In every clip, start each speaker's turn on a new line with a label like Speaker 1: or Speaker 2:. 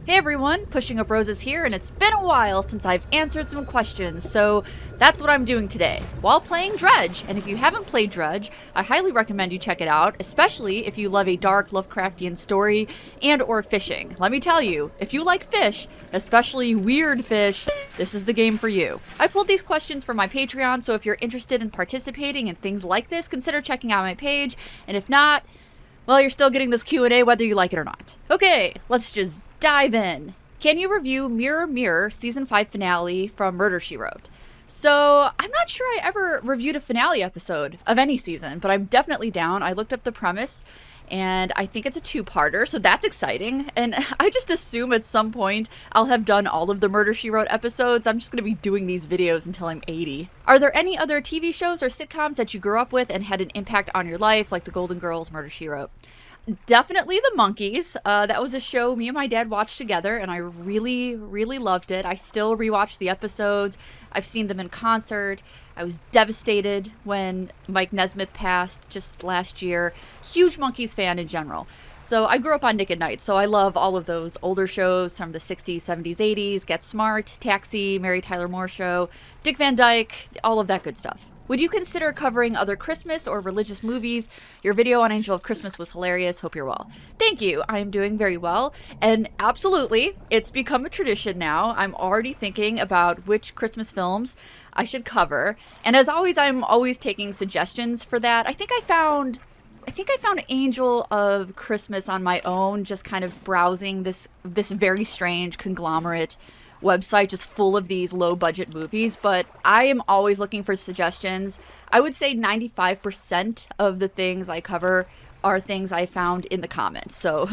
Speaker 1: Hey everyone, Pushing Up Roses here, and it's been a while since I've answered some questions, so that's what I'm doing today, while playing Dredge. And if you haven't played Dredge, I highly recommend you check it out, especially if you love a dark Lovecraftian story and or fishing. Let me tell you, if you like fish, especially weird fish, this is the game for you. I pulled these questions from my Patreon, so if you're interested in participating in things like this, consider checking out my page, and if not, well, you're still getting this Q&A whether you like it or not. Okay, let's just dive in. Can you review Mirror Mirror season 5 finale from Murder, She Wrote? So, I'm not sure I ever reviewed a finale episode of any season, but I'm definitely down. I looked up the premise, and I think it's a two-parter, so that's exciting. And I just assume at some point I'll have done all of the Murder, She Wrote episodes. I'm just going to be doing these videos until I'm 80. Are there any other TV shows or sitcoms that you grew up with and had an impact on your life, like The Golden Girls, Murder, She Wrote? Definitely The Monkees. That was a show me and my dad watched together, and I really, really loved it. I still rewatch the episodes. I've seen them in concert. I was devastated when Mike Nesmith passed just last year. Huge Monkees fan in general. So I grew up on Nick at Night, so I love all of those older shows from the 60s, 70s, 80s, Get Smart, Taxi, Mary Tyler Moore Show, Dick Van Dyke, all of that good stuff. Would you consider covering other Christmas or religious movies? Your video on Angel of Christmas was hilarious. Hope you're well. Thank you. I am doing very well. And absolutely, it's become a tradition now. I'm already thinking about which Christmas films I should cover. And as always, I'm always taking suggestions for that. I think I found Angel of Christmas on my own, just kind of browsing this very strange conglomerate website just full of these low budget movies, but I am always looking for suggestions. I would say 95% of the things I cover are things I found in the comments. So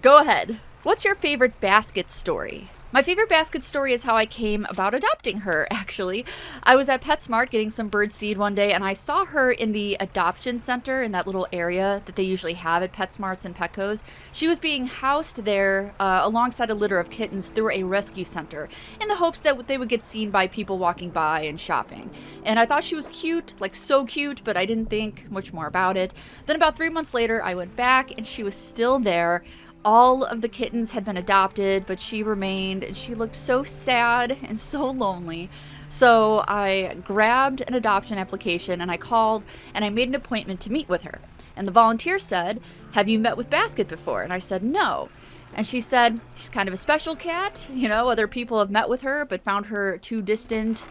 Speaker 1: go ahead. What's your favorite basket story? My favorite basket story is how I came about adopting her, actually. I was at PetSmart getting some birdseed one day, and I saw her in the adoption center in that little area that they usually have at PetSmarts and Petco's. She was being housed there alongside a litter of kittens through a rescue center in the hopes that they would get seen by people walking by and shopping. And I thought she was cute, like so cute, but I didn't think much more about it. Then about 3 months later, I went back, and she was still there. All of the kittens had been adopted, but she remained, and she looked so sad and so lonely. So I grabbed an adoption application, and I called, and I made an appointment to meet with her. And the volunteer said, "Have you met with Basket before?" And I said, "No." And she said, "She's kind of a special cat. Other people have met with her, but found her too distant,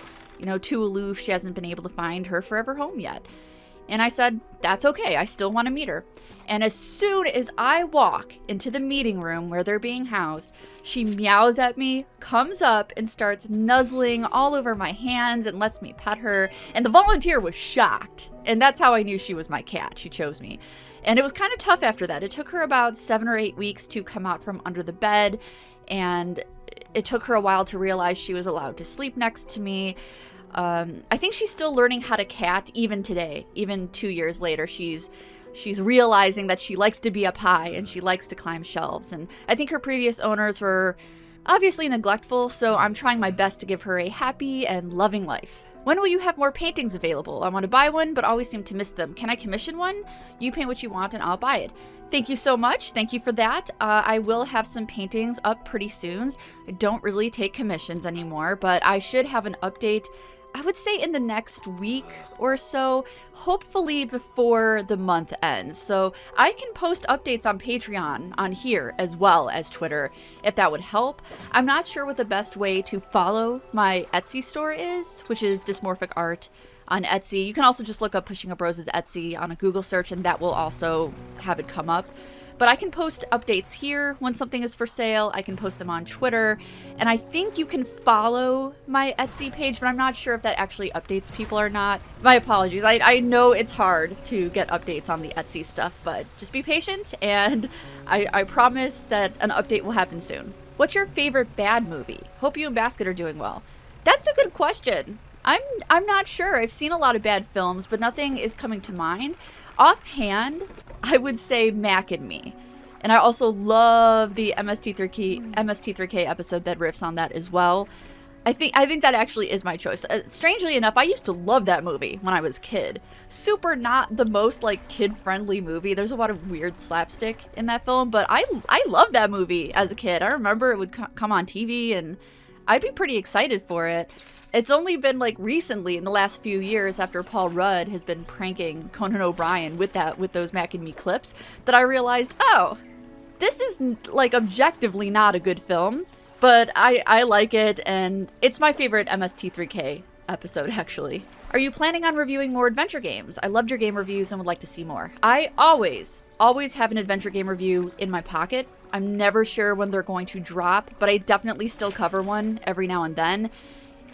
Speaker 1: too aloof. She hasn't been able to find her forever home yet." And I said, "That's okay, I still want to meet her." And as soon as I walk into the meeting room where they're being housed, she meows at me, comes up, and starts nuzzling all over my hands and lets me pet her. And the volunteer was shocked. And that's how I knew she was my cat. She chose me. And it was kind of tough after that. It took her about 7 or 8 weeks to come out from under the bed. And it took her a while to realize she was allowed to sleep next to me. I think she's still learning how to cat even today. Even 2 years later, she's realizing that she likes to be up high and she likes to climb shelves. And I think her previous owners were obviously neglectful, so I'm trying my best to give her a happy and loving life. When will you have more paintings available? I want to buy one, but always seem to miss them. Can I commission one? You paint what you want and I'll buy it. Thank you so much. Thank you for that. I will have some paintings up pretty soon. I don't really take commissions anymore, but I should have an update, I would say in the next week or so, hopefully before the month ends. So I can post updates on Patreon on here as well as Twitter if that would help. I'm not sure what the best way to follow my Etsy store is, which is Dysmorphic Art on Etsy. You can also just look up Pushing Up Roses Etsy on a Google search and that will also have it come up. But I can post updates here when something is for sale. I can post them on Twitter. And I think you can follow my Etsy page, but I'm not sure if that actually updates people or not. My apologies. I know it's hard to get updates on the Etsy stuff, but just be patient and I promise that an update will happen soon. What's your favorite bad movie? Hope you and Basket are doing well. That's a good question. I'm not sure. I've seen a lot of bad films, but nothing is coming to mind. Offhand, I would say Mac and Me. And I also love the MST3K episode that riffs on that as well. I think that actually is my choice. Strangely enough, I used to love that movie when I was a kid. Super not the most like kid-friendly movie. There's a lot of weird slapstick in that film, but I loved that movie as a kid. I remember it would come on TV and I'd be pretty excited for it. It's only been like recently in the last few years after Paul Rudd has been pranking Conan O'Brien with those Mac and Me clips that I realized, oh, this is like objectively not a good film. But I like it, and it's my favorite MST3K episode, actually. Are you planning on reviewing more adventure games? I loved your game reviews and would like to see more. I always have an adventure game review in my pocket. I'm never sure when they're going to drop, but I definitely still cover one every now and then.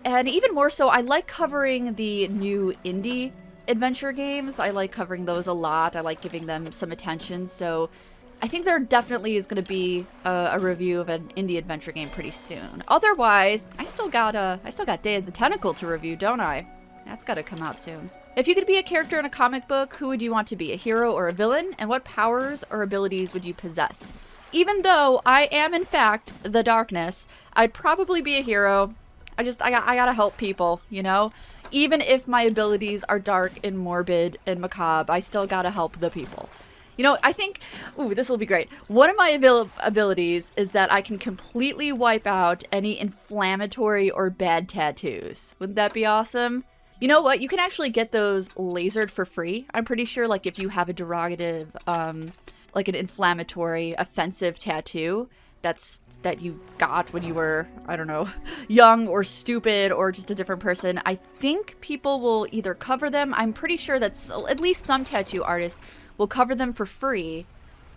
Speaker 1: And even more so, I like covering the new indie adventure games. I like covering those a lot. I like giving them some attention, so I think there definitely is going to be a review of an indie adventure game pretty soon. Otherwise, I still got Day of the Tentacle to review, don't I? That's got to come out soon. If you could be a character in a comic book, who would you want to be, a hero or a villain? And what powers or abilities would you possess? Even though I am, in fact, the darkness, I'd probably be a hero. I gotta help people, you know? Even if my abilities are dark and morbid and macabre, I still gotta help the people. You know, I think, this will be great. One of my abilities is that I can completely wipe out any inflammatory or bad tattoos. Wouldn't that be awesome? You know what? You can actually get those lasered for free. I'm pretty sure, like, if you have a derogative, like an inflammatory, offensive tattoo that you got when you were, I don't know, young or stupid or just a different person, I think people will either cover them. I'm pretty sure that at least some tattoo artists will cover them for free,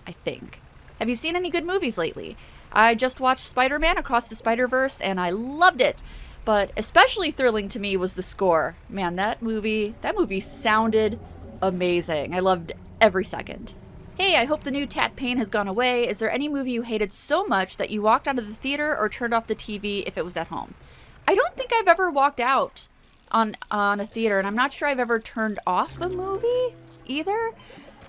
Speaker 1: I think. Have you seen any good movies lately? I just watched Spider-Man Across the Spider-Verse and I loved it. But especially thrilling to me was the score. Man, that movie sounded amazing. I loved every second. Hey, I hope the new tat pain has gone away. Is there any movie you hated so much that you walked out of the theater or turned off the TV if it was at home? I don't think I've ever walked out on a theater, and I'm not sure I've ever turned off a movie either.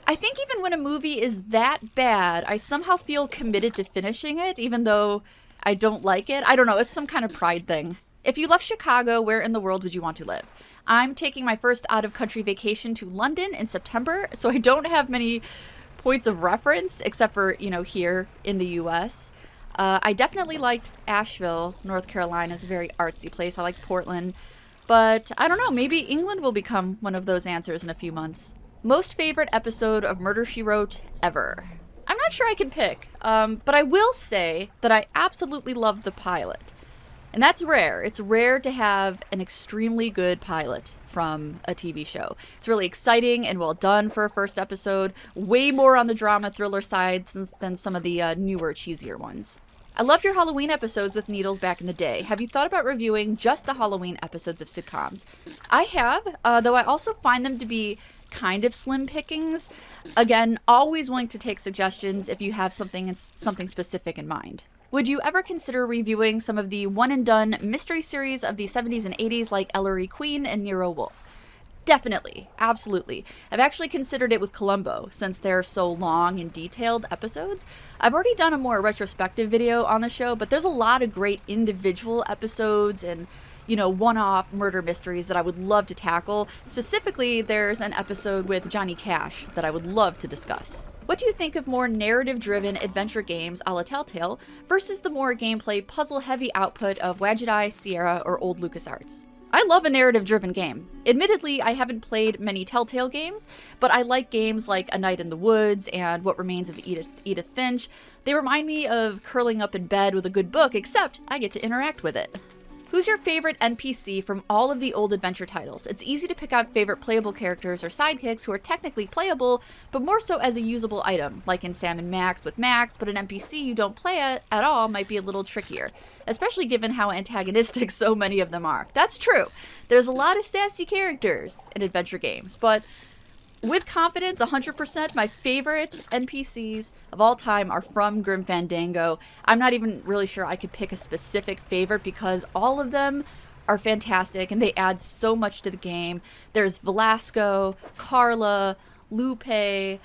Speaker 1: I think even when a movie is that bad, I somehow feel committed to finishing it, even though I don't like it. I don't know, it's some kind of pride thing. If you left Chicago, where in the world would you want to live? I'm taking my first out-of-country vacation to London in September, so I don't have many points of reference, except for, you know, here in the U.S. I definitely liked Asheville, North Carolina. It's a very artsy place. I like Portland. But I don't know, maybe England will become one of those answers in a few months. Most favorite episode of Murder, She Wrote ever? I'm not sure I can pick, but I will say that I absolutely love the pilot. And that's rare. It's rare to have an extremely good pilot from a TV show. It's really exciting and well done for a first episode. Way more on the drama thriller side than some of the newer, cheesier ones. I loved your Halloween episodes with Needles back in the day. Have you thought about reviewing just the Halloween episodes of sitcoms? I have, though I also find them to be kind of slim pickings. Again, always willing to take suggestions if you have something specific in mind. Would you ever consider reviewing some of the one-and-done mystery series of the 70s and 80s like Ellery Queen and Nero Wolfe? Definitely. Absolutely. I've actually considered it with Columbo, since they're so long and detailed episodes. I've already done a more retrospective video on the show, but there's a lot of great individual episodes and, you know, one-off murder mysteries that I would love to tackle. Specifically, there's an episode with Johnny Cash that I would love to discuss. What do you think of more narrative-driven adventure games a la Telltale versus the more gameplay, puzzle-heavy output of Wadjet, Sierra, or old LucasArts? I love a narrative-driven game. Admittedly, I haven't played many Telltale games, but I like games like A Night in the Woods and What Remains of Edith Finch. They remind me of curling up in bed with a good book, except I get to interact with it. Who's your favorite NPC from all of the old adventure titles? It's easy to pick out favorite playable characters or sidekicks who are technically playable, but more so as a usable item, like in Sam & Max with Max, but an NPC you don't play at all might be a little trickier, especially given how antagonistic so many of them are. That's true. There's a lot of sassy characters in adventure games, but with confidence, 100%, my favorite NPCs of all time are from Grim Fandango. I'm not even really sure I could pick a specific favorite because all of them are fantastic and they add so much to the game. There's Velasco, Carla, Lupe,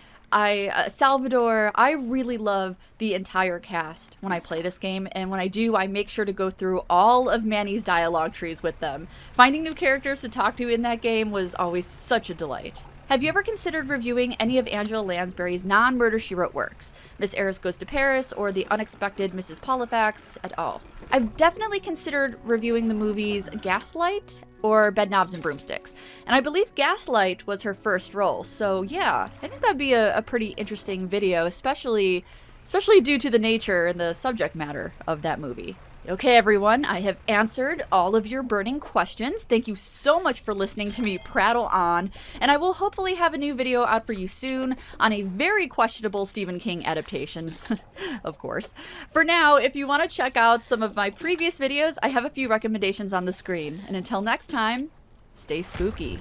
Speaker 1: Salvador, I really love the entire cast when I play this game, and when I do, I make sure to go through all of Manny's dialogue trees with them. Finding new characters to talk to in that game was always such a delight. Have you ever considered reviewing any of Angela Lansbury's non-Murder, She Wrote works? Miss Eris Goes to Paris or The Unexpected Mrs. Polifax et al. I've definitely considered reviewing the movies Gaslight or Bedknobs and Broomsticks, and I believe Gaslight was her first role, so yeah, I think that'd be a pretty interesting video, especially due to the nature and the subject matter of that movie. Okay, everyone, I have answered all of your burning questions. Thank you so much for listening to me prattle on, and I will hopefully have a new video out for you soon on a very questionable Stephen King adaptation, of course. For now, if you want to check out some of my previous videos, I have a few recommendations on the screen. And until next time, stay spooky.